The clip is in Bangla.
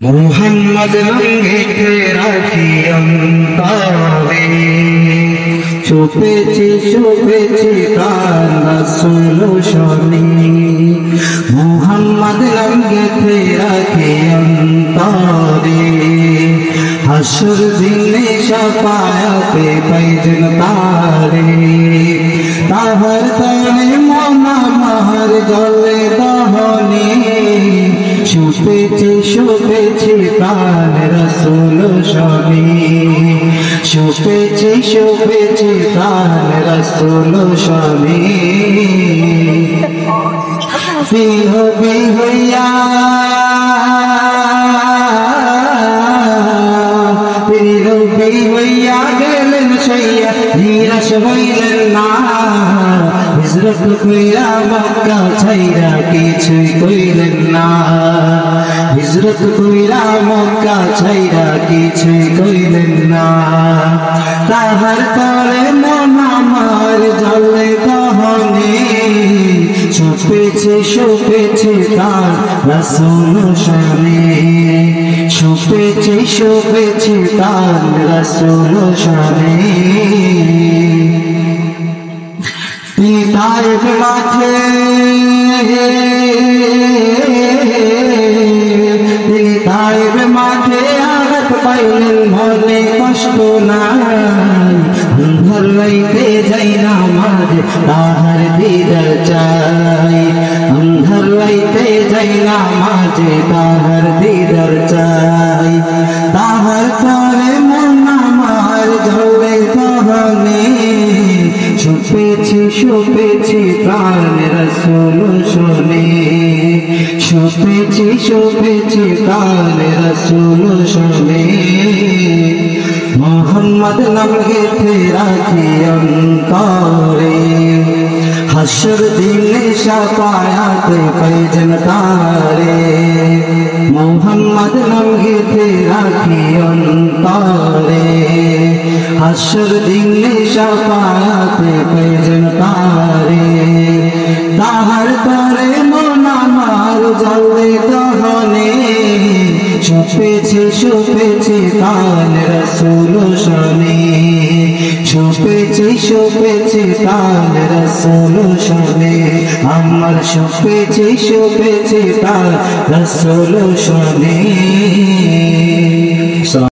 মোহাম্মদ রঙে রাখি অন্তরে ছুপেছি ছুপেছি তার রাসূল শনি মোহাম্মদ রঙে রাখি অন্তরে হাসর দিনে শাফায়াতে পাইজন তারে তাহার তরে মন আমার জলে দহনে ছুপেছি ছুপেছি তার রাসূল শনি ছুপেছি ছুপেছি তার রাসূল শনি বিহবি হইয়া বিহবি হইয়া গেলেন সইয়া নিরাশ হইলেন না হিজরত কইরা মক্কা ছাইরা কিছুই কইলেন না হিজরত কইরা মক্কা ছাইরা কিছুই কইলেন না তাহার তরে মন আমার জলে দহনে ছুপেছে ছুপেছে তার রাসূল শনি ছুপেছে ছুপেছে তার রাসূল শনি তায়েফ মাঠে তায়েফ মাঠে আঘাত পাইলেন মনে কষ্ট নাই অন্ধর রাইতে যাই না মাঝে তাহার দিদার চাই অন্ধর রাইতে যাই না মাঝে তাহার দিদার চাই তাহার তরে মন আমার ঝরে দহনে ছুপেছি ছুপেছি প্রাণ রাসূল শনি ছুপেছি ছুপেছি প্রাণ রাসূল শনি মোহাম্মদ নামে রাখি অন্তরে হাসর দিনে শাফায়াতে পাইজন তারে মোহাম্মদ নামে রাখি অন্তরে হাসর দিনে শাফায়াতে পাইজন তারে তাহার তরে মন আমার জলে দহনে ছুপেছি ছুপেছি তার রাসূল শনি ছুপেছি ছুপেছি তার রাসূল শনি আমার ছুপেছি ছুপেছি তার রাসূল শনি